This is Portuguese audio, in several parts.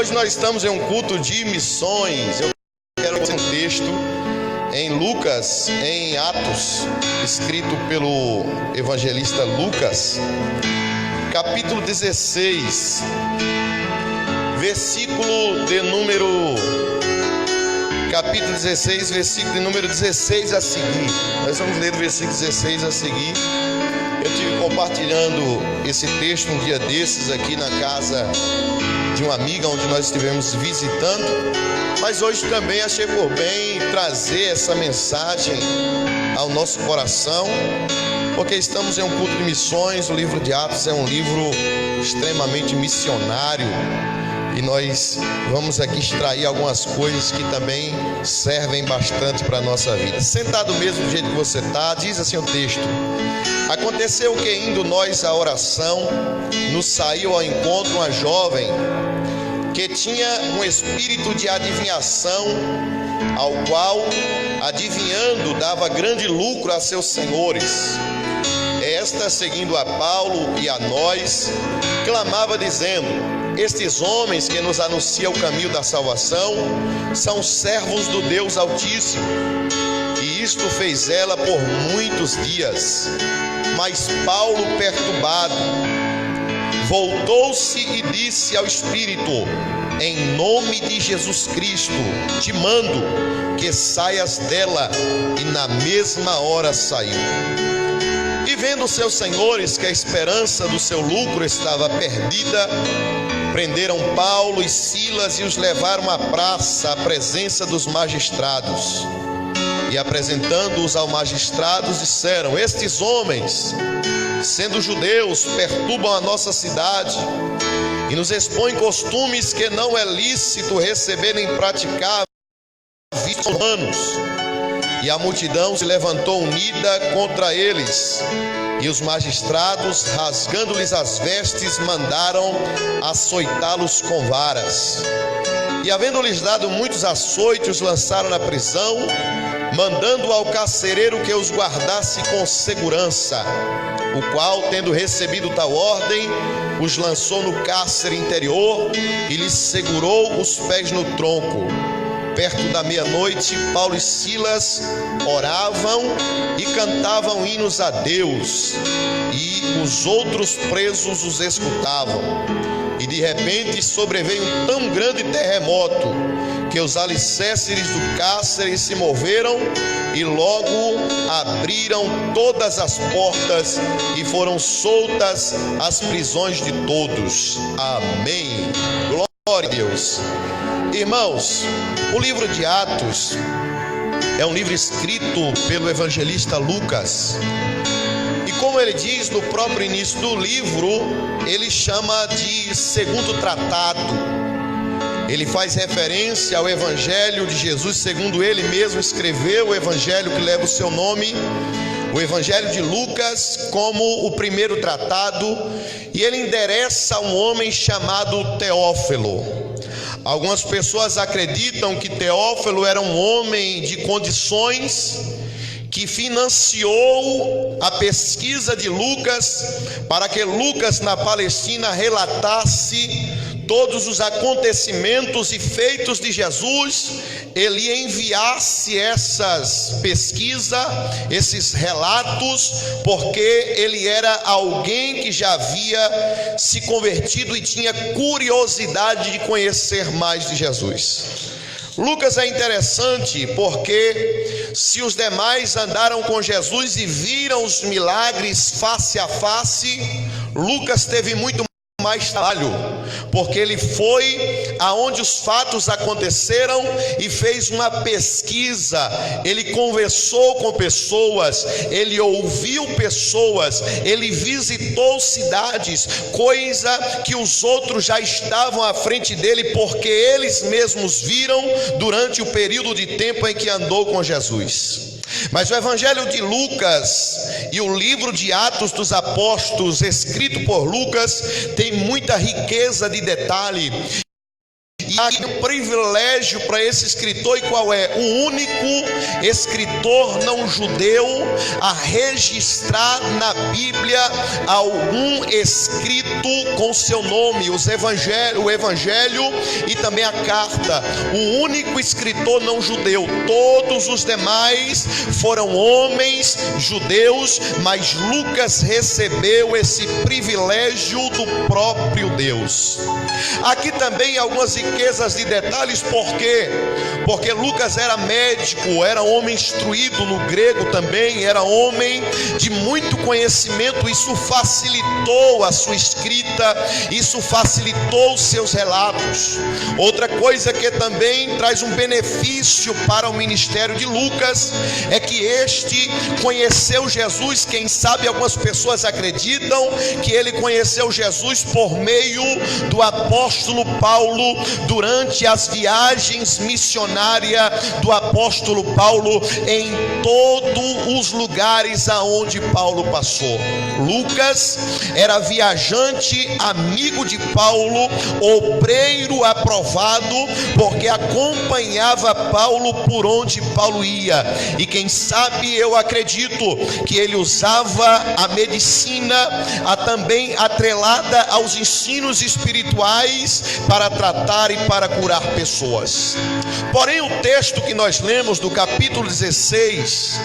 Hoje nós estamos em um culto de missões. Eu quero ler um texto em Lucas, em Atos, escrito pelo evangelista Lucas, capítulo 16, versículo de número 16 a seguir. Nós vamos ler do versículo 16 a seguir. Eu estive compartilhando esse texto um dia desses aqui na casa de uma amiga onde nós estivemos visitando, mas hoje também achei por bem trazer essa mensagem ao nosso coração, porque estamos em um culto de missões. O livro de Atos é um livro extremamente missionário e nós vamos aqui extrair algumas coisas que também servem bastante para a nossa vida. Sentado mesmo do jeito que você está, diz assim o texto: aconteceu que, indo nós à oração, nos saiu ao encontro uma jovem que tinha um espírito de adivinhação, ao qual, adivinhando, dava grande lucro a seus senhores. Esta, seguindo a Paulo e a nós, clamava dizendo: estes homens que nos anunciam o caminho da salvação são servos do Deus Altíssimo. E isto fez ela por muitos dias. Mas Paulo, perturbado, voltou-se e disse ao Espírito: em nome de Jesus Cristo, te mando que saias dela. E na mesma hora saiu. E vendo seus senhores que a esperança do seu lucro estava perdida, prenderam Paulo e Silas e os levaram à praça, à presença dos magistrados. E apresentando-os ao magistrados, disseram: estes homens, sendo judeus, perturbam a nossa cidade e nos expõem costumes que não é lícito receber nem praticar vistos humanos. E a multidão se levantou unida contra eles, e os magistrados, rasgando-lhes as vestes, mandaram açoitá-los com varas. E havendo-lhes dado muitos açoites, os lançaram na prisão, mandando ao carcereiro que os guardasse com segurança, o qual, tendo recebido tal ordem, os lançou no cárcere interior e lhes segurou os pés no tronco. Perto da meia-noite, Paulo e Silas oravam e cantavam hinos a Deus, e os outros presos os escutavam. E de repente sobreveio um tão grande terremoto que os alicerces do cárcere se moveram e logo abriram todas as portas e foram soltas as prisões de todos. Amém. Glória a Deus. Irmãos, o livro de Atos é um livro escrito pelo evangelista Lucas. E como ele diz no próprio início do livro, ele chama de segundo tratado. Ele faz referência ao evangelho de Jesus, segundo ele mesmo escreveu o evangelho que leva o seu nome, o evangelho de Lucas, como o primeiro tratado. E ele endereça a um homem chamado Teófilo. Algumas pessoas acreditam que Teófilo era um homem de condições que financiou a pesquisa de Lucas, para que Lucas na Palestina relatasse todos os acontecimentos e feitos de Jesus. Ele enviasse essas pesquisas, esses relatos, porque ele era alguém que já havia se convertido e tinha curiosidade de conhecer mais de Jesus. Lucas é interessante porque, se os demais andaram com Jesus e viram os milagres face a face, Lucas teve muito mais trabalho, porque ele foi aonde os fatos aconteceram e fez uma pesquisa. Ele conversou com pessoas, ele ouviu pessoas, ele visitou cidades, coisa que os outros já estavam à frente dele, porque eles mesmos viram durante o período de tempo em que andou com Jesus. Mas o evangelho de Lucas e o livro de Atos dos Apóstolos, escrito por Lucas, tem muita riqueza de detalhe. E há um privilégio para esse escritor, e qual é? O único escritor não judeu a registrar na Bíblia algum escrito com seu nome, o Evangelho e também a carta. O único escritor não judeu. Todos os demais foram homens judeus, mas Lucas recebeu esse privilégio do próprio Deus. Aqui também algumas riquezas de detalhes, por quê? Porque Lucas era médico, era homem instruído no grego também, era homem de muito conhecimento. Isso facilitou a sua escrita, isso facilitou os seus relatos. Outra coisa que também traz um benefício para o ministério de Lucas é que este conheceu Jesus. Quem sabe algumas pessoas acreditam que ele conheceu Jesus por meio do apóstolo Paulo, durante as viagens missionárias do apóstolo Paulo em todos os lugares aonde Paulo passou. Lucas era viajante, amigo de Paulo, obreiro aprovado, porque acompanhava Paulo por onde Paulo ia. E quem sabe, eu acredito que ele usava a medicina também atrelada aos ensinos espirituais para tratar e para curar pessoas. Porém, o texto que nós lemos do capítulo 16,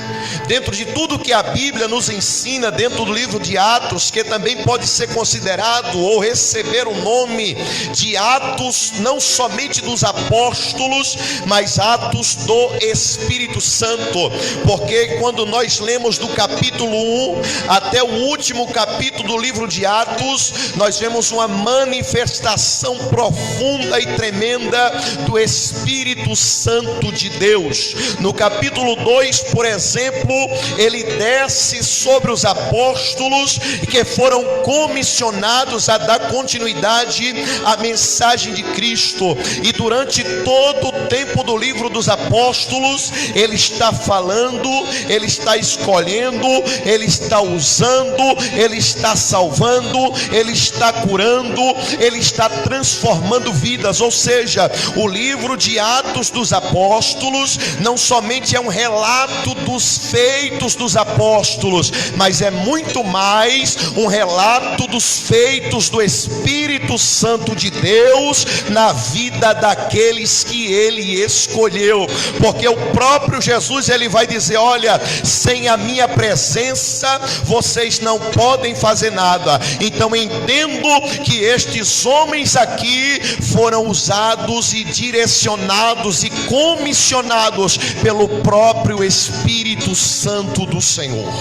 dentro de tudo que a Bíblia nos ensina, dentro do livro de Atos, que também pode ser considerado ou receber o nome de Atos não somente dos apóstolos, mas Atos do Espírito Santo, porque quando nós lemos do capítulo 1 até o último capítulo do livro de Atos, nós vemos uma manifestação profunda e tremenda do Espírito Santo de Deus. No capítulo 2, por exemplo, ele desce sobre os apóstolos que foram comissionados a dar continuidade à mensagem de Cristo, e durante todo o tempo do livro dos apóstolos, ele está falando, ele está escolhendo, ele está usando, ele está salvando, ele está curando, ele está transformando vidas. Ou seja, o livro de Atos dos Apóstolos não somente é um relato dos feitos dos apóstolos, mas é muito mais um relato dos feitos do Espírito Santo de Deus na vida daqueles que ele escolheu. Porque o próprio Jesus, ele vai dizer: olha, sem a minha presença vocês não podem fazer nada. Então entendo que estes homens aqui foram usados e direcionados e comissionados pelo próprio Espírito Santo do Senhor.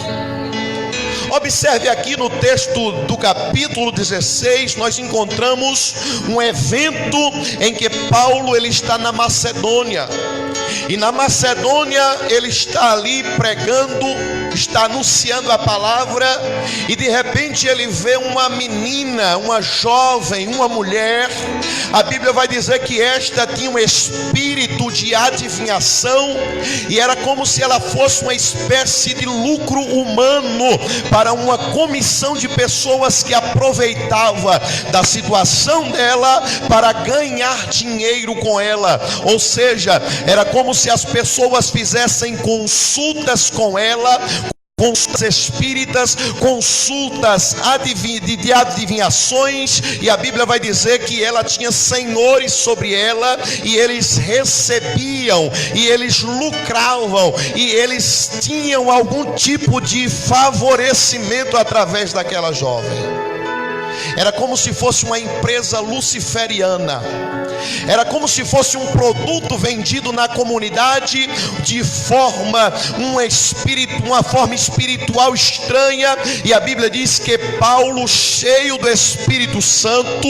Observe aqui no texto do capítulo 16, nós encontramos um evento em que Paulo ele está na Macedônia. E na Macedônia ele está ali pregando, está anunciando a palavra, e de repente ele vê uma menina, uma jovem, uma mulher. A Bíblia vai dizer que esta tinha um espírito de adivinhação, e era como se ela fosse uma espécie de lucro humano para uma comissão de pessoas que aproveitava da situação dela para ganhar dinheiro com ela. Ou seja, era como se as pessoas fizessem consultas com ela, consultas espíritas, consultas de adivinhações, e a Bíblia vai dizer que ela tinha senhores sobre ela, e eles recebiam, e eles lucravam, e eles tinham algum tipo de favorecimento através daquela jovem. Era como se fosse uma empresa luciferiana. Era como se fosse um produto vendido na comunidade de uma forma espiritual estranha. E a Bíblia diz que Paulo, cheio do Espírito Santo,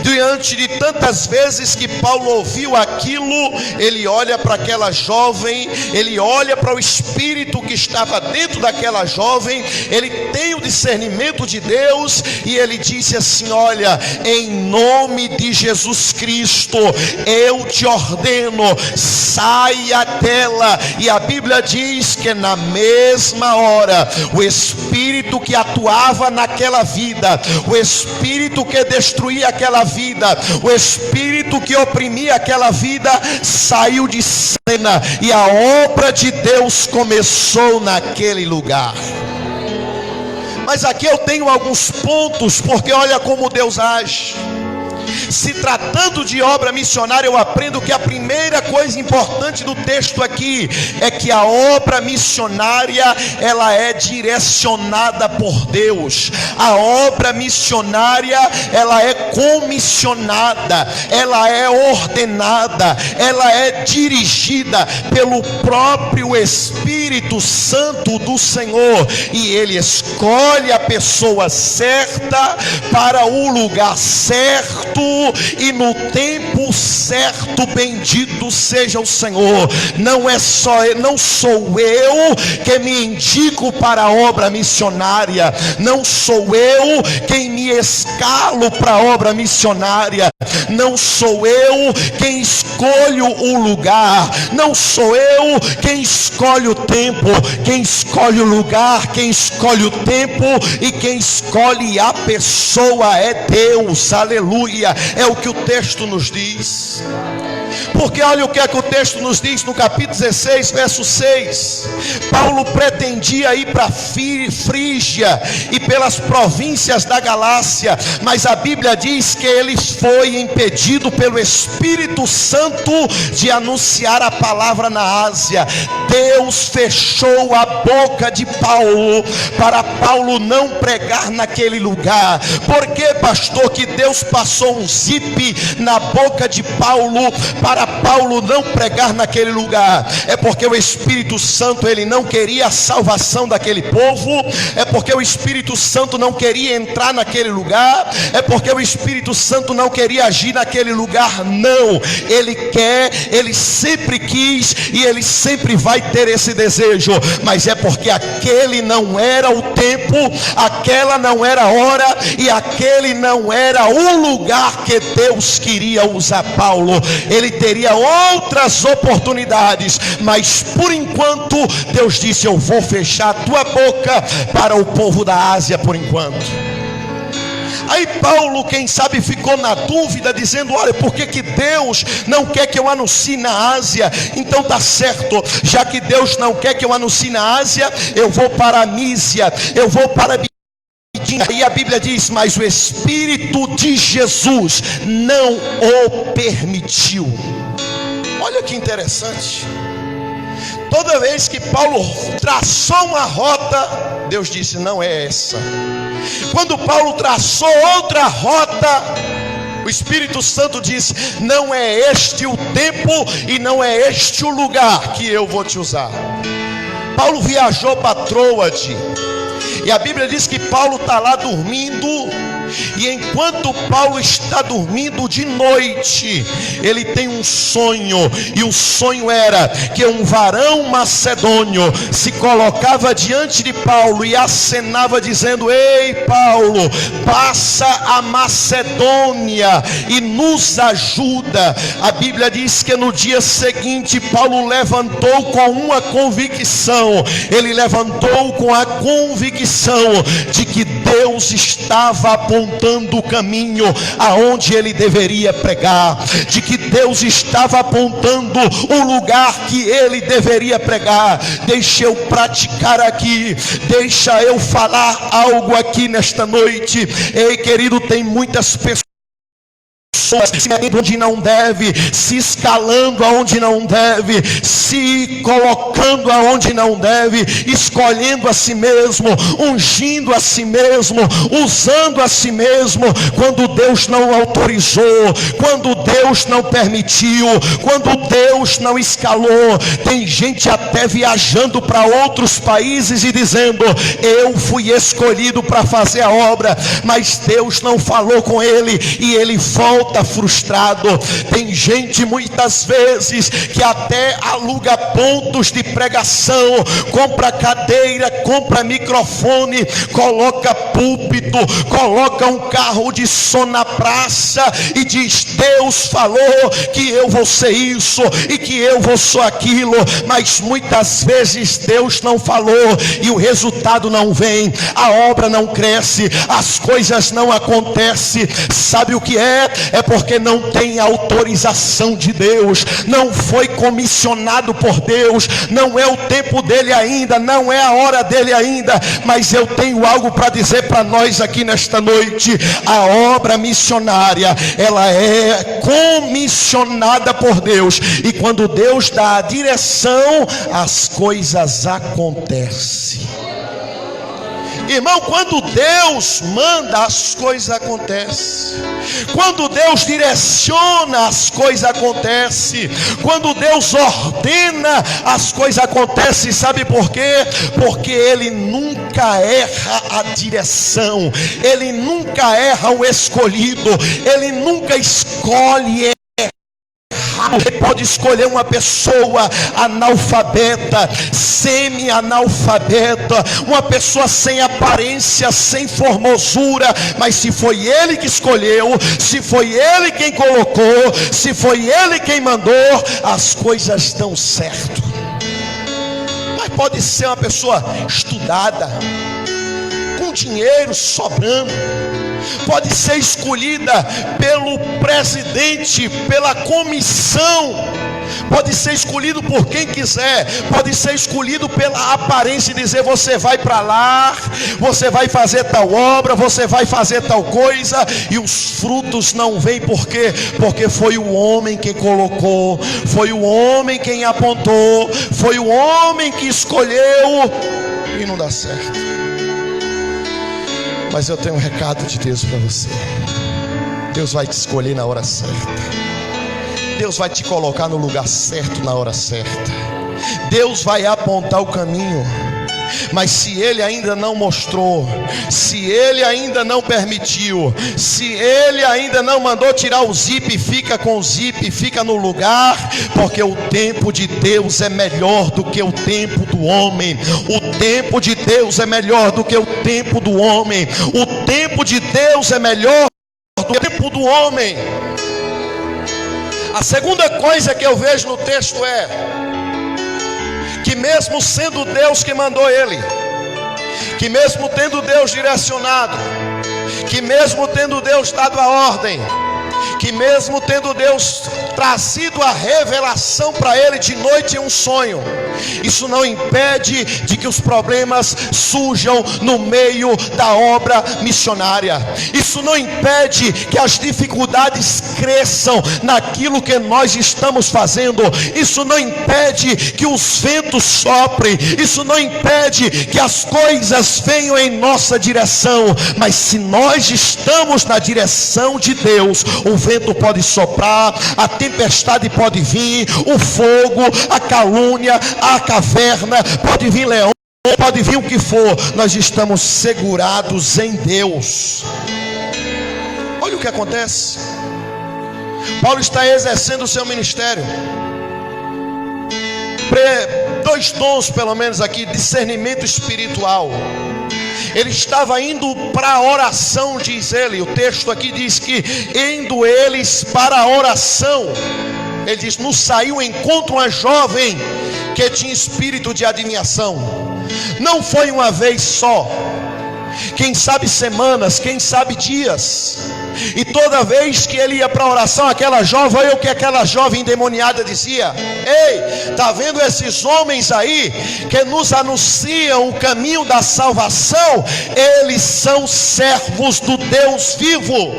diante de tantas vezes que Paulo ouviu aquilo, ele olha para aquela jovem, ele olha para o espírito que estava dentro daquela jovem, ele tem o discernimento de Deus, e ele diz: disse assim: olha, em nome de Jesus Cristo, eu te ordeno, saia dela. E a Bíblia diz que na mesma hora, o espírito que atuava naquela vida, o espírito que destruía aquela vida, o espírito que oprimia aquela vida, saiu de cena, e a obra de Deus começou naquele lugar. Mas aqui eu tenho alguns pontos, porque olha como Deus age. Se tratando de obra missionária, eu aprendo que a primeira coisa importante do texto aqui é que a obra missionária, ela é direcionada por Deus. A obra missionária, ela é comissionada, ela é ordenada, ela é dirigida pelo próprio Espírito Santo do Senhor, e Ele escolhe a pessoa certa para o lugar certo e no tempo certo. Bendito seja o Senhor. Não sou eu que me indico para a obra missionária, não sou eu quem me escalo para a obra missionária, não sou eu quem escolho o lugar, não sou eu quem escolhe o tempo. Quem escolhe o lugar, quem escolhe o tempo e quem escolhe a pessoa é Deus. Aleluia. É o que o texto nos diz. Porque olha o que é que o texto nos diz no capítulo 16, verso 6. Paulo pretendia ir para Frígia e pelas províncias da Galácia, mas a Bíblia diz que ele foi impedido pelo Espírito Santo de anunciar a palavra na Ásia. Deus fechou a boca de Paulo para Paulo não pregar naquele lugar. Por que, pastor, que Deus passou um zip na boca de Paulo para Paulo não pregar naquele lugar? É porque o Espírito Santo, ele não queria a salvação daquele povo, é porque o Espírito Santo não queria entrar naquele lugar, é porque o Espírito Santo não queria agir naquele lugar. Não, ele quer, ele sempre quis e ele sempre vai ter esse desejo, mas é porque aquele não era o tempo, aquela não era a hora e aquele não era o lugar que Deus queria usar Paulo. Ele teria outras oportunidades, mas por enquanto Deus disse: eu vou fechar a tua boca para o povo da Ásia por enquanto. Aí Paulo, quem sabe, ficou na dúvida, dizendo: olha, por que Deus não quer que eu anuncie na Ásia? Então tá certo, já que Deus não quer que eu anuncie na Ásia, eu vou para a Mísia, eu vou para a. E a Bíblia diz: mas o Espírito de Jesus não o permitiu. Olha que interessante. Toda vez que Paulo traçou uma rota, Deus disse: não é essa. Quando Paulo traçou outra rota, o Espírito Santo disse: não é este o tempo e não é este o lugar que eu vou te usar. Paulo viajou para Troade, e a Bíblia diz que Paulo está lá dormindo. E enquanto Paulo está dormindo de noite, ele tem um sonho, e o sonho era que um varão macedônio se colocava diante de Paulo e acenava dizendo: ei Paulo, passa a Macedônia e nos ajuda. A Bíblia diz que no dia seguinte Paulo levantou com uma convicção, ele levantou com a convicção de que Deus estava apontando o caminho aonde ele deveria pregar, de que Deus estava apontando o lugar que ele deveria pregar. Deixa eu praticar aqui, deixa eu falar algo aqui nesta noite. Ei querido, tem muitas pessoas se metendo onde não deve, se escalando aonde não deve, se colocando aonde não deve, escolhendo a si mesmo, ungindo a si mesmo, usando a si mesmo, quando Deus não autorizou, quando Deus não permitiu, quando Deus não escalou. Tem gente até viajando para outros países e dizendo: eu fui escolhido para fazer a obra, mas Deus não falou com ele, e ele volta volta frustrado. Tem gente muitas vezes que até aluga pontos de pregação, compra cadeira, compra microfone, coloca púlpito, coloca um carro de som na praça e diz: Deus falou que eu vou ser isso e que eu vou ser aquilo, mas muitas vezes Deus não falou e o resultado não vem, a obra não cresce, as coisas não acontecem. Sabe o que é? É porque não tem autorização de Deus, não foi comissionado por Deus, não é o tempo dele ainda, não é a hora dele ainda. Mas eu tenho algo para dizer para nós aqui nesta noite: a obra missionária, ela é comissionada por Deus, e quando Deus dá a direção, as coisas acontecem. Irmão, quando Deus manda, as coisas acontecem. Quando Deus direciona, as coisas acontecem. Quando Deus ordena, as coisas acontecem. Sabe por quê? Porque Ele nunca erra a direção, Ele nunca erra o escolhido, Ele nunca escolhe. Ele pode escolher uma pessoa analfabeta, semi-analfabeta, uma pessoa sem aparência, sem formosura, mas se foi Ele que escolheu, se foi Ele quem colocou, se foi Ele quem mandou, as coisas dão certo. Mas pode ser uma pessoa estudada, com dinheiro sobrando, pode ser escolhida pelo presidente, pela comissão, pode ser escolhido por quem quiser, pode ser escolhido pela aparência e dizer: você vai para lá, você vai fazer tal obra, você vai fazer tal coisa, e os frutos não vêm. Por quê? Porque foi o homem quem colocou, foi o homem quem apontou, foi o homem que escolheu, e não dá certo. Mas eu tenho um recado de Deus para você: Deus vai te escolher na hora certa, Deus vai te colocar no lugar certo na hora certa, Deus vai apontar o caminho. Mas se Ele ainda não mostrou, se Ele ainda não permitiu, se Ele ainda não mandou tirar o zip, fica com o zip, fica no lugar, porque o tempo de Deus é melhor do que o tempo do homem. O tempo de Deus é melhor do que o tempo do homem. O tempo de Deus é melhor do que o tempo do homem. A segunda coisa que eu vejo no texto é que mesmo sendo Deus que mandou ele, que mesmo tendo Deus direcionado, que mesmo tendo Deus dado a ordem, que mesmo tendo Deus trazido a revelação para ele de noite em um sonho, isso não impede de que os problemas surjam no meio da obra missionária. Isso não impede que as dificuldades cresçam naquilo que nós estamos fazendo. Isso não impede que os ventos soprem. Isso não impede que as coisas venham em nossa direção. Mas se nós estamos na direção de Deus, o vento pode soprar, a tempestade pode vir, o fogo, a calúnia, a caverna, pode vir leão, pode vir o que for, nós estamos segurados em Deus. Olha o que acontece. Paulo está exercendo o seu ministério, dois dons pelo menos aqui: discernimento espiritual. Ele estava indo para a oração, diz ele. O texto aqui diz que indo eles para a oração, ele diz: nos saiu encontro uma jovem que tinha espírito de adivinhação. Não foi uma vez só, quem sabe semanas, quem sabe dias. E toda vez que ele ia para a oração, aquela jovem, olha o que aquela jovem endemoniada dizia: ei, está vendo esses homens aí que nos anunciam o caminho da salvação? Eles são servos do Deus vivo.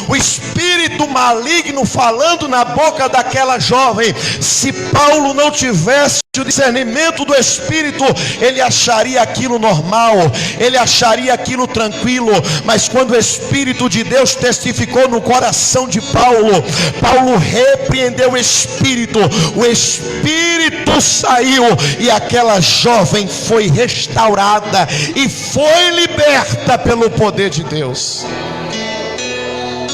O espírito maligno falando na boca daquela jovem. Se Paulo não tivesse o discernimento do Espírito, ele acharia aquilo normal, ele acharia aquilo tranquilo. Mas quando o Espírito de Deus testificou no coração de Paulo, Paulo repreendeu o Espírito saiu, e aquela jovem foi restaurada e foi liberta pelo poder de Deus.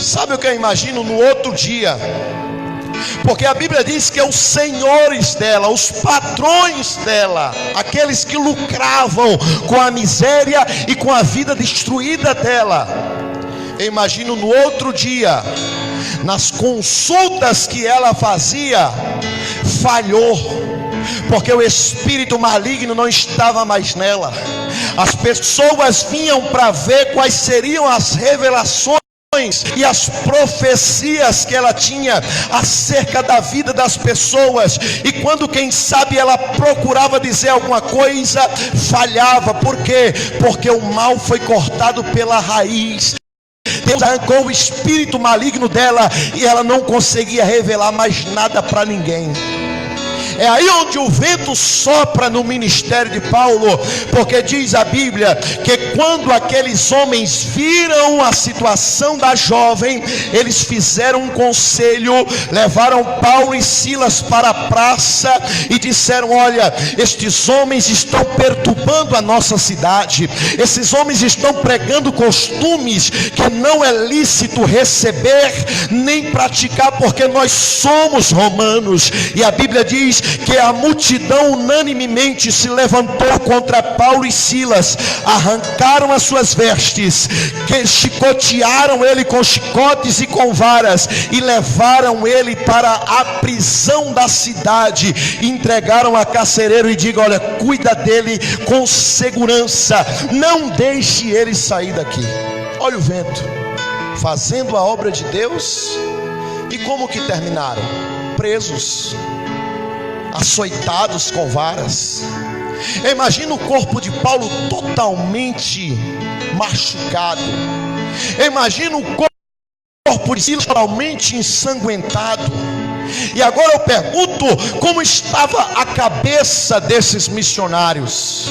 Sabe o que eu imagino no outro dia? Porque a Bíblia diz que os senhores dela, os patrões dela, aqueles que lucravam com a miséria e com a vida destruída dela, eu imagino no outro dia, nas consultas que ela fazia, falhou, porque o espírito maligno não estava mais nela. As pessoas vinham para ver quais seriam as revelações e as profecias que ela tinha acerca da vida das pessoas, e quando quem sabe ela procurava dizer alguma coisa, falhava. Por quê? Porque o mal foi cortado pela raiz. Deus arrancou o espírito maligno dela e ela não conseguia revelar mais nada para ninguém. É aí onde o vento sopra no ministério de Paulo, porque diz a Bíblia que quando aqueles homens viram a situação da jovem, eles fizeram um conselho, levaram Paulo e Silas para a praça e disseram: olha, estes homens estão perturbando a nossa cidade, esses homens estão pregando costumes que não é lícito receber nem praticar, porque nós somos romanos. E a Bíblia diz que a multidão unanimemente se levantou contra Paulo e Silas, arrancaram as suas vestes, que chicotearam ele com chicotes e com varas, e levaram ele para a prisão da cidade, e entregaram a carcereiro e diga: olha, cuida dele com segurança, não deixe ele sair daqui. Olha o vento fazendo a obra de Deus. E como que terminaram? Presos, açoitados com varas. Imagina o corpo de Paulo totalmente machucado. Imagina o corpo de Silas totalmente ensanguentado. E agora eu pergunto: como estava a cabeça desses missionários?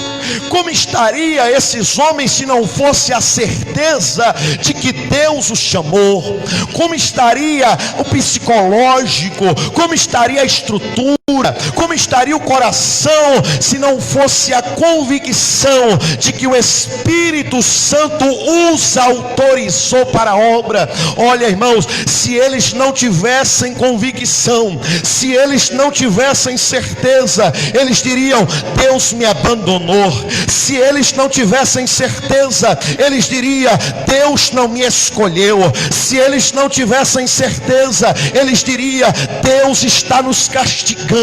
Como estaria esses homens se não fosse a certeza de que Deus os chamou? Como estaria o psicológico? Como estaria a estrutura? Como estaria o coração se não fosse a convicção de que o Espírito Santo os autorizou para a obra? Olha, irmãos, se eles não tivessem convicção, se eles não tivessem certeza, eles diriam: Deus me abandonou. Se eles não tivessem certeza, eles diriam: Deus não me escolheu. Se eles não tivessem certeza, eles diriam: Deus está nos castigando.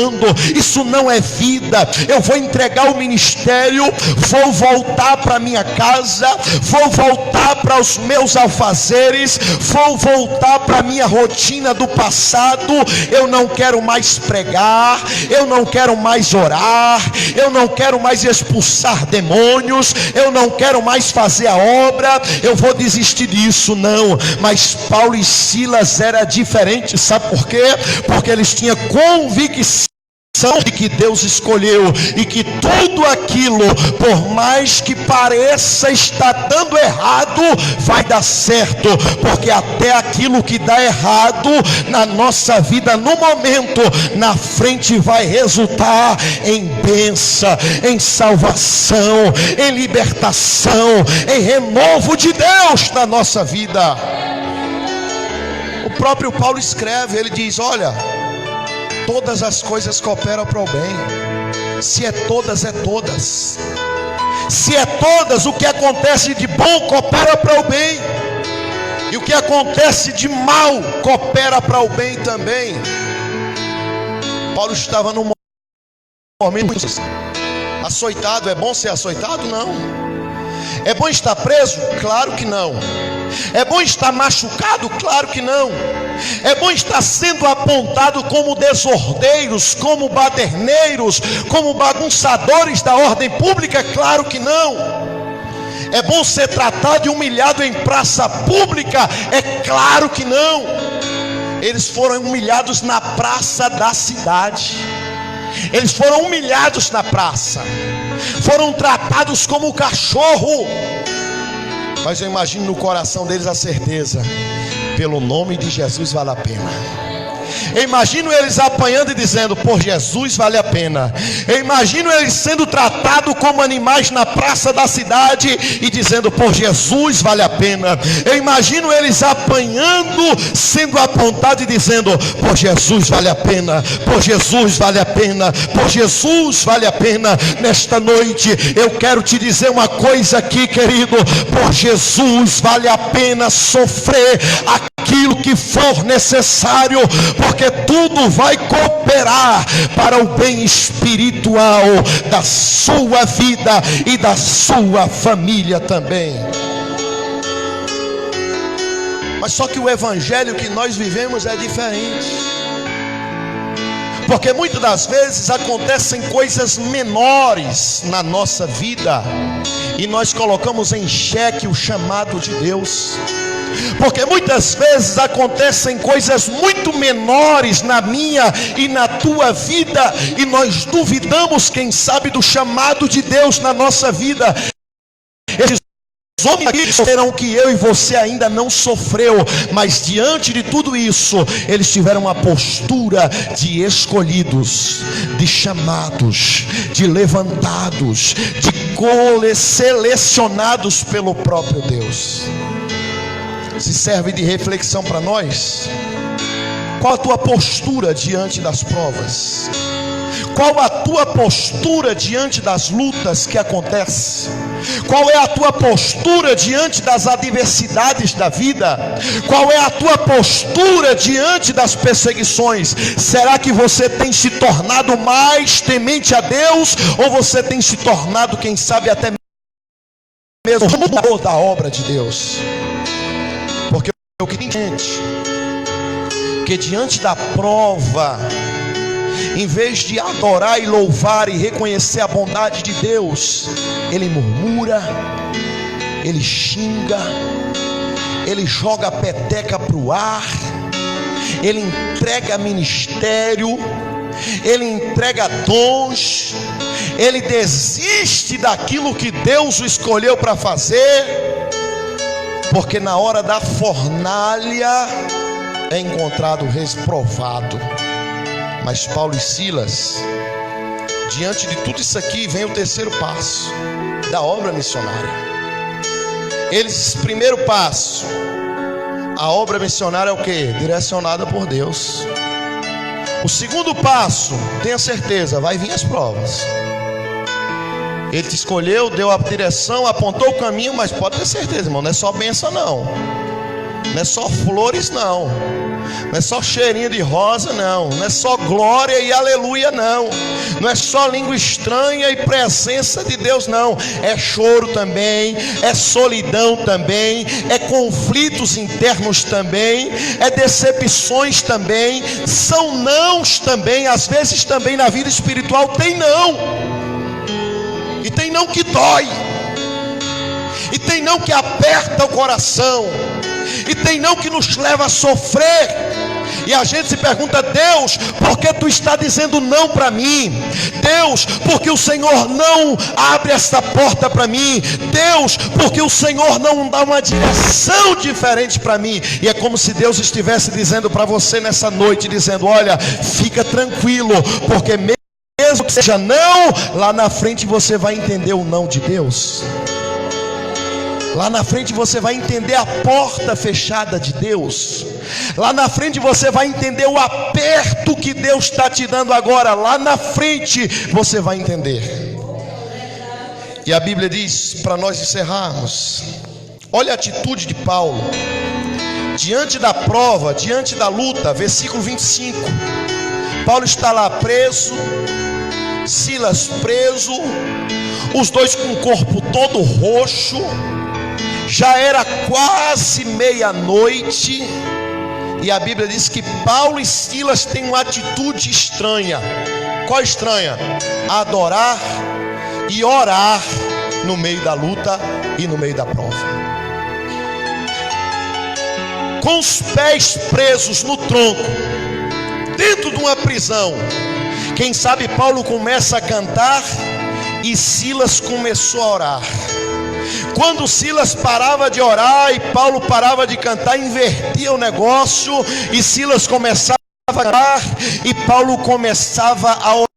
Isso não é vida. Eu vou entregar o ministério, vou voltar para minha casa, vou voltar para os meus alfazeres, vou voltar para minha rotina do passado. Eu não quero mais pregar, eu não quero mais orar, eu não quero mais expulsar demônios, eu não quero mais fazer a obra, eu vou desistir disso. Não, mas Paulo e Silas era diferente. Sabe por quê? Porque eles tinham convicção de que Deus escolheu, e que tudo aquilo, por mais que pareça estar dando errado, vai dar certo, porque até aquilo que dá errado na nossa vida no momento, na frente vai resultar em bênção, em salvação, em libertação, em renovo de Deus na nossa vida. O próprio Paulo escreve, ele diz: olha, todas as coisas cooperam para o bem. Se é todas, é todas. Se é todas, o que acontece de bom coopera para o bem, e o que acontece de mal coopera para o bem também. Paulo estava num momento açoitado. É bom ser açoitado? Não. É bom estar preso? Claro que não. É bom estar machucado? Claro que não. É bom estar sendo apontado como desordeiros, como baderneiros, como bagunçadores da ordem pública? Claro que não. É bom ser tratado e humilhado em praça pública? É claro que não. Eles foram humilhados na praça da cidade. Eles foram humilhados na praça, foram tratados como cachorro. Mas eu imagino no coração deles a certeza: pelo nome de Jesus vale a pena. Eu imagino eles apanhando e dizendo: por Jesus vale a pena. Eu imagino eles sendo tratados como animais na praça da cidade e dizendo: por Jesus vale a pena. Eu imagino eles apanhando, sendo apontados e dizendo: por Jesus vale a pena, por Jesus vale a pena, por Jesus vale a pena. Nesta noite eu quero te dizer uma coisa aqui, querido: por Jesus vale a pena sofrer aquilo que for necessário, porque tudo vai cooperar para o bem espiritual da sua vida e da sua família também. Mas só que o evangelho que nós vivemos é diferente, porque muitas das vezes acontecem coisas menores na nossa vida e nós colocamos em xeque o chamado de Deus. Porque muitas vezes acontecem coisas muito menores na minha e na tua vida e nós duvidamos, quem sabe, do chamado de Deus na nossa vida. Esses homens aqui sofreram que eu e você ainda não sofreu, mas diante de tudo isso, eles tiveram uma postura de escolhidos, de chamados, de levantados, de selecionados pelo próprio Deus. Se serve de reflexão para nós. Qual a tua postura diante das provas? Qual a tua postura diante das lutas que acontecem? Qual é a tua postura diante das adversidades da vida? Qual é a tua postura diante das perseguições? Será que você tem se tornado mais temente a Deus? Ou você tem se tornado, quem sabe, até mesmo da obra de Deus? Porque eu queria que diante da prova, em vez de adorar e louvar e reconhecer a bondade de Deus, ele murmura, ele xinga, ele joga a peteca para o ar, ele entrega ministério, ele entrega dons, ele desiste daquilo que Deus o escolheu para fazer, porque na hora da fornalha é encontrado reprovado. Mas Paulo e Silas, diante de tudo isso aqui, vem o terceiro passo da obra missionária. Eles, primeiro passo, a obra missionária é o que? Direcionada por Deus. O segundo passo, tenha certeza, vai vir as provas. Ele te escolheu, deu a direção, apontou o caminho, mas pode ter certeza, irmão, não é só bênção não, não é só flores não, não é só cheirinho de rosa não, não é só glória e aleluia não, não é só língua estranha e presença de Deus não, é choro também, é solidão também, é conflitos internos também, é decepções também, são nãos também. Às vezes também na vida espiritual tem não. E tem não que dói, e tem não que aperta o coração, e tem não que nos leva a sofrer. E a gente se pergunta: Deus, por que tu está dizendo não para mim? Deus, porque o Senhor não abre esta porta para mim? Deus, porque o Senhor não dá uma direção diferente para mim? E é como se Deus estivesse dizendo para você nessa noite, dizendo: olha, fica tranquilo, porque mesmo que seja não, lá na frente você vai entender o não de Deus. Lá na frente você vai entender a porta fechada de Deus. Lá na frente você vai entender o aperto que Deus está te dando agora. Lá na frente você vai entender. E a Bíblia diz, para nós encerrarmos, olha a atitude de Paulo diante da prova, diante da luta. Versículo 25. Paulo está lá preso, Silas preso, os dois com o corpo todo roxo. Já era quase meia-noite, e a Bíblia diz que Paulo e Silas têm uma atitude estranha. Qual estranha? Adorar e orar no meio da luta e no meio da prova. Com os pés presos no tronco, dentro de uma prisão. Quem sabe Paulo começa a cantar e Silas começou a orar. Quando Silas parava de orar e Paulo parava de cantar, invertia o negócio, e Silas começava e Paulo começava a orar.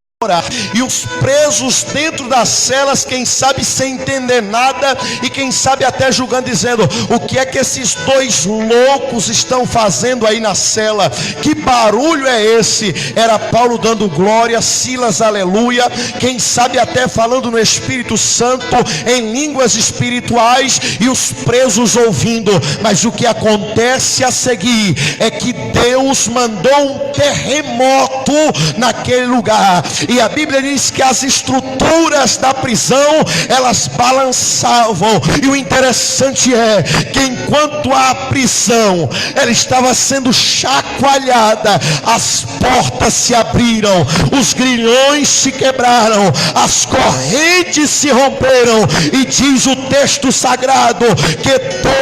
E os presos dentro das celas, quem sabe sem entender nada, e quem sabe até julgando, dizendo: o que é que esses dois loucos estão fazendo aí na cela? Que barulho é esse? Era Paulo dando glória, Silas aleluia, quem sabe até falando no Espírito Santo, em línguas espirituais, e os presos ouvindo. Mas o que acontece a seguir é que Deus mandou um terremoto naquele lugar. E a Bíblia diz que as estruturas da prisão, elas balançavam. E o interessante é que enquanto a prisão ela estava sendo chacoalhada, as portas se abriram, os grilhões se quebraram, as correntes se romperam. E diz o texto sagrado que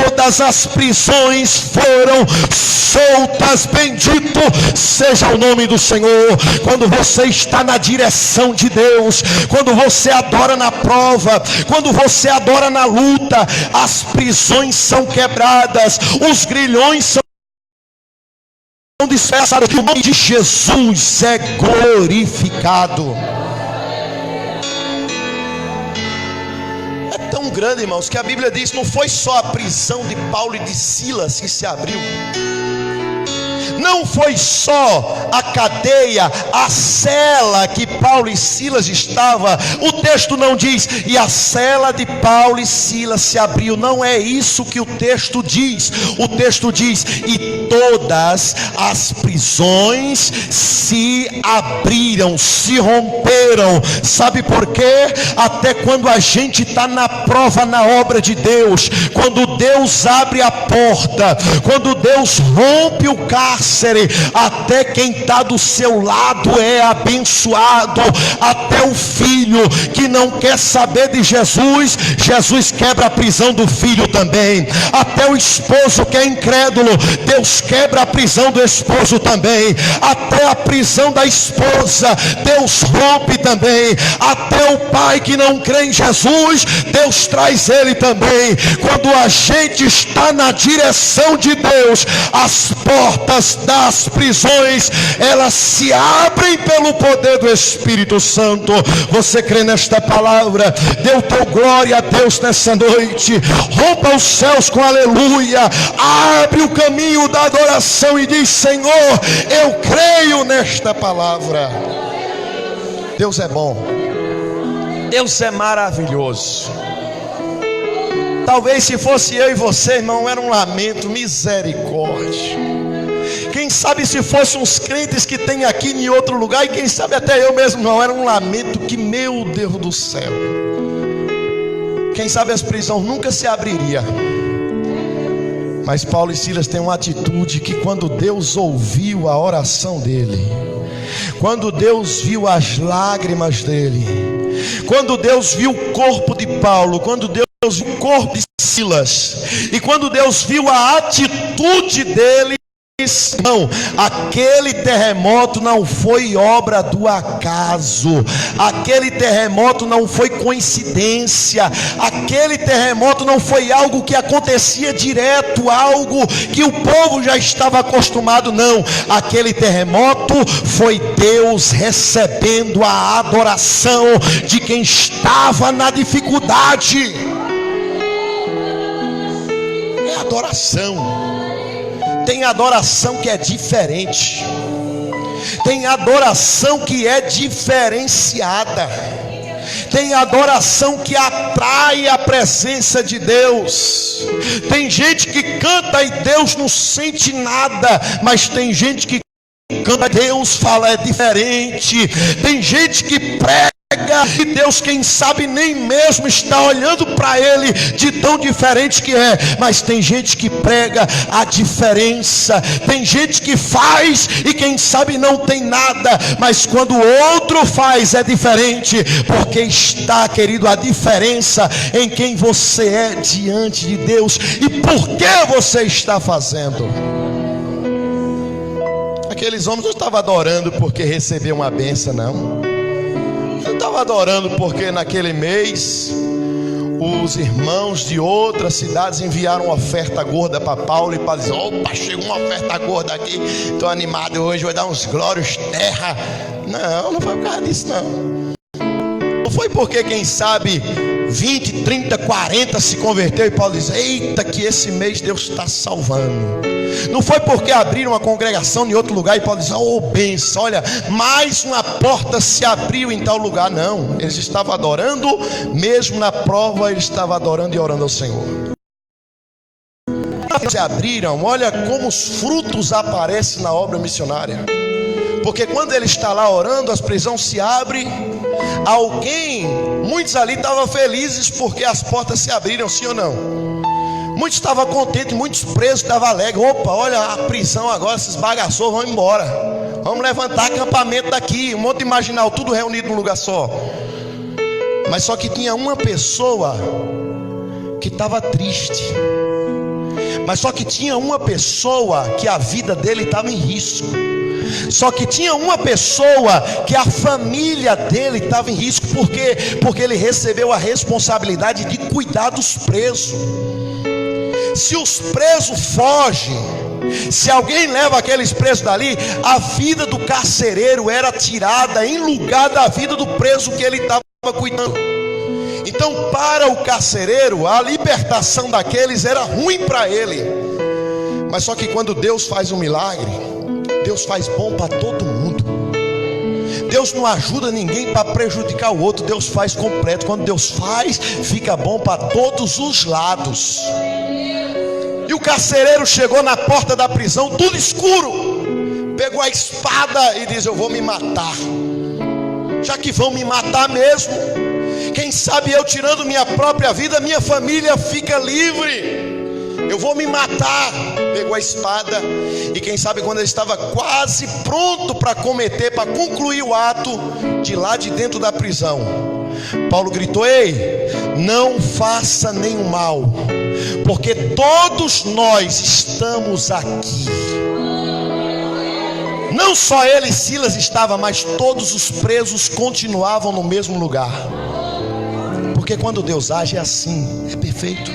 todas as prisões foram soltas. Bendito seja o nome do Senhor. Quando você está na direção de Deus, quando você adora na prova, quando você adora na luta, as prisões são quebradas, os grilhões são dispersados, o nome de Jesus é glorificado. É tão grande, irmãos, que a Bíblia diz: não foi só a prisão de Paulo e de Silas que se abriu, não foi só a cadeia, a cela que Paulo e Silas estavam. O texto não diz: e a cela de Paulo e Silas se abriu. Não é isso que o texto diz. O texto diz: e todas as prisões se abriram, se romperam. Sabe por quê? Até quando a gente está na prova, na obra de Deus, quando Deus abre a porta, quando Deus rompe o cárcere, até quem está do seu lado é abençoado. Até o filho que não quer saber de Jesus, Jesus quebra a prisão do filho também. Até o esposo que é incrédulo, Deus quebra a prisão do esposo também. Até a prisão da esposa, Deus rompe também. Até o pai que não crê em Jesus, Deus traz ele também. Quando a gente está na direção de Deus, as portas das prisões, elas se abrem pelo poder do Espírito Santo. Você crê nesta palavra? Dê o teu glória a Deus nessa noite. Rompa os céus com aleluia. Abre o caminho da adoração e diz: Senhor, eu creio nesta palavra. Deus é bom, Deus é maravilhoso. Talvez se fosse eu e você, irmão, era um lamento, misericórdia. Quem sabe se fossem uns crentes que tem aqui em outro lugar, e quem sabe até eu mesmo, não, era um lamento que, meu Deus do céu, quem sabe as prisões nunca se abriria. Mas Paulo e Silas têm uma atitude que, quando Deus ouviu a oração dele, quando Deus viu as lágrimas dele, quando Deus viu o corpo de Paulo, quando Deus viu o corpo de Silas, e quando Deus viu a atitude dele, não, aquele terremoto não foi obra do acaso, aquele terremoto não foi coincidência, aquele terremoto não foi algo que acontecia direto, algo que o povo já estava acostumado, não. Aquele terremoto foi Deus recebendo a adoração de quem estava na dificuldade. É adoração. Tem adoração que é diferente, tem adoração que é diferenciada, tem adoração que atrai a presença de Deus. Tem gente que canta e Deus não sente nada, mas tem gente que canta e Deus fala, é diferente. Tem gente que prega e Deus, quem sabe, nem mesmo está olhando para ele, de tão diferente que é. Mas tem gente que prega a diferença. Tem gente que faz e quem sabe não tem nada, mas quando o outro faz é diferente, porque está, querido, a diferença em quem você é diante de Deus e por que você está fazendo. Aqueles homens não estavam adorando porque recebeu uma benção, não. Não estava adorando porque naquele mês os irmãos de outras cidades enviaram oferta gorda para Paulo e para dizer: opa, chegou uma oferta gorda aqui, estou animado hoje, vou dar uns glórios terra. Não foi por causa disso, não foi porque, quem sabe, 20, 30, 40 se converteu e Paulo diz: eita, que esse mês Deus está salvando. Não foi porque abriram uma congregação em outro lugar e Paulo diz: oh, benção, olha, mais uma porta se abriu em tal lugar. Não, eles estavam adorando, mesmo na prova eles estavam adorando e orando ao Senhor. Se abriram, olha como os frutos aparecem na obra missionária. Porque quando ele está lá orando, as prisões se abrem. Muitos ali estavam felizes porque as portas se abriram, sim ou não? Muitos estavam contentes, muitos presos estavam alegres. Opa, olha a prisão agora, esses bagaços vão embora. Vamos levantar acampamento daqui, um monte de marginal, tudo reunido num lugar só. Mas só que tinha uma pessoa que estava triste. Mas só que tinha uma pessoa que a vida dele estava em risco. Só que tinha uma pessoa que a família dele estava em risco. Por quê? Porque ele recebeu a responsabilidade de cuidar dos presos. Se os presos fogem, se alguém leva aqueles presos dali, a vida do carcereiro era tirada em lugar da vida do preso que ele estava cuidando. Então, para o carcereiro, a libertação daqueles era ruim para ele. Mas só que quando Deus faz um milagre, Deus faz bom para todo mundo. Deus não ajuda ninguém para prejudicar o outro. Deus faz completo. Quando Deus faz, fica bom para todos os lados. E o carcereiro chegou na porta da prisão, tudo escuro, pegou a espada e diz: eu vou me matar. Já que vão me matar mesmo, quem sabe eu tirando minha própria vida, minha família fica livre. Eu vou me matar. Pegou a espada e quem sabe quando ele estava quase pronto para concluir o ato, de lá de dentro da prisão, Paulo gritou: ei, não faça nenhum mal, porque todos nós estamos aqui. Não só ele e Silas estavam, mas todos os presos continuavam no mesmo lugar. Porque quando Deus age é assim, é perfeito.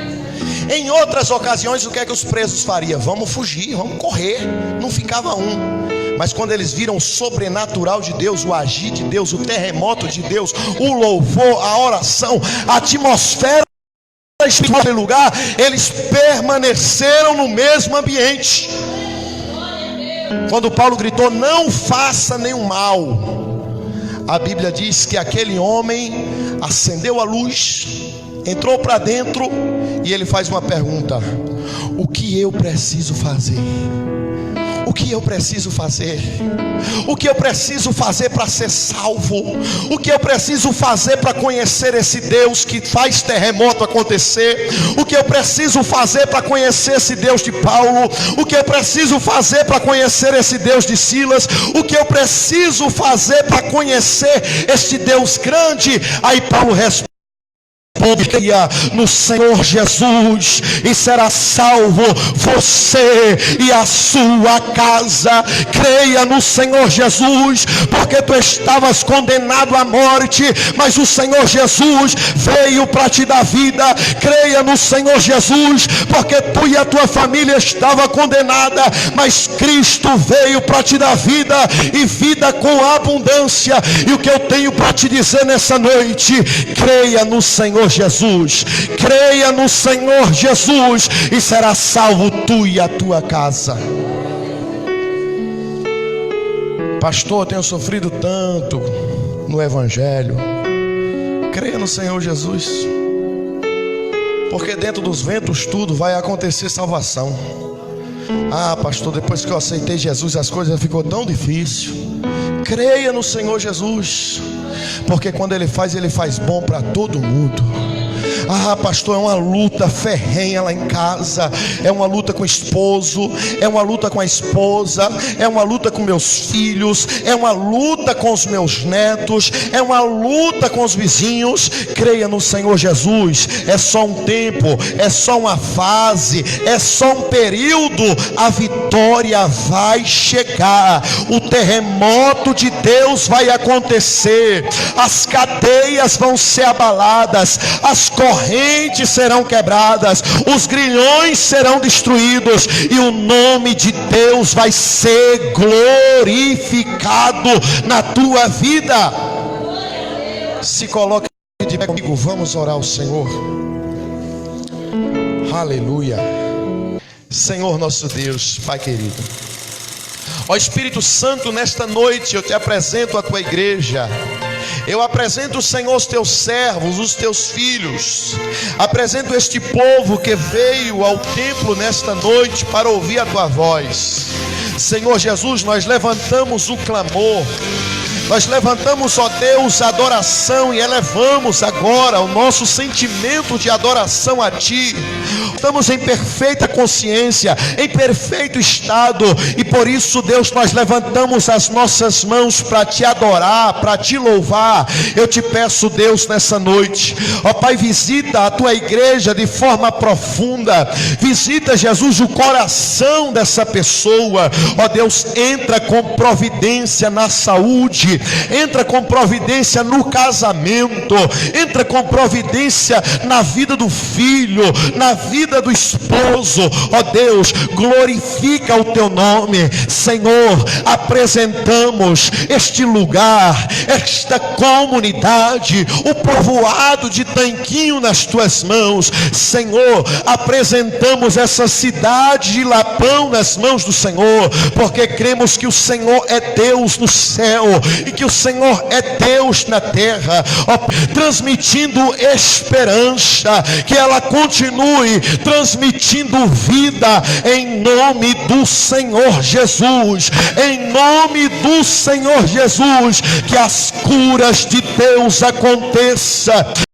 Em outras ocasiões, o que é que os presos fariam? Vamos fugir, vamos correr. Não ficava um. Mas quando eles viram o sobrenatural de Deus, o agir de Deus, o terremoto de Deus, o louvor, a oração, a atmosfera espiritual do lugar, eles permaneceram no mesmo ambiente. Quando Paulo gritou: não faça nenhum mal, a Bíblia diz que aquele homem acendeu a luz, entrou para dentro e ele faz uma pergunta: o que eu preciso fazer? O que eu preciso fazer? O que eu preciso fazer para ser salvo? O que eu preciso fazer para conhecer esse Deus que faz terremoto acontecer? O que eu preciso fazer para conhecer esse Deus de Paulo? O que eu preciso fazer para conhecer esse Deus de Silas? O que eu preciso fazer para conhecer este Deus grande? Aí Paulo responde: creia no Senhor Jesus e será salvo você e a sua casa. Creia no Senhor Jesus, porque tu estavas condenado à morte, mas o Senhor Jesus veio para te dar vida. Creia no Senhor Jesus, porque tu e a tua família estava condenada, mas Cristo veio para te dar vida, e vida com abundância. E o que eu tenho para te dizer nessa noite: creia no Senhor Jesus, creia no Senhor Jesus e será salvo tu e a tua casa. Pastor, eu tenho sofrido tanto no Evangelho. Creia no Senhor Jesus, porque dentro dos ventos tudo vai acontecer salvação. Ah, pastor, depois que eu aceitei Jesus as coisas ficou tão difícil. Creia no Senhor Jesus, porque quando Ele faz bom para todo mundo. Ah, pastor, é uma luta ferrenha lá em casa, é uma luta com o esposo, é uma luta com a esposa, é uma luta com meus filhos, é uma luta com os meus netos, é uma luta com os vizinhos. Creia no Senhor Jesus, é só um tempo, é só uma fase, é só um período. A vitória vai chegar, o terremoto de Deus vai acontecer, as cadeias vão ser abaladas, as correntes correntes serão quebradas, os grilhões serão destruídos, e o nome de Deus vai ser glorificado na tua vida. Se coloque de pé comigo, vamos orar ao Senhor. Aleluia. Senhor nosso Deus, Pai querido, ó Espírito Santo, nesta noite eu te apresento a tua igreja. Eu apresento, Senhor, os teus servos, os teus filhos. Apresento este povo que veio ao templo nesta noite para ouvir a tua voz. Senhor Jesus, nós levantamos o clamor. Nós levantamos, ó Deus, a adoração e elevamos agora o nosso sentimento de adoração a Ti. Estamos em perfeita consciência, em perfeito estado, e por isso, Deus, nós levantamos as nossas mãos para Te adorar, para Te louvar. Eu te peço, Deus, nessa noite, ó Pai, visita a Tua igreja de forma profunda. Visita, Jesus, o coração dessa pessoa. Ó Deus, entra com providência na saúde, entra com providência no casamento, entra com providência na vida do filho, na vida do esposo. Ó Deus, glorifica o teu nome. Senhor, apresentamos este lugar, esta comunidade, o povoado de Tanquinho nas tuas mãos. Senhor, apresentamos essa cidade de Lapão nas mãos do Senhor, porque cremos que o Senhor é Deus no céu e que o Senhor é Deus na terra, ó, transmitindo esperança, que ela continue transmitindo vida, em nome do Senhor Jesus, em nome do Senhor Jesus, que as curas de Deus aconteçam.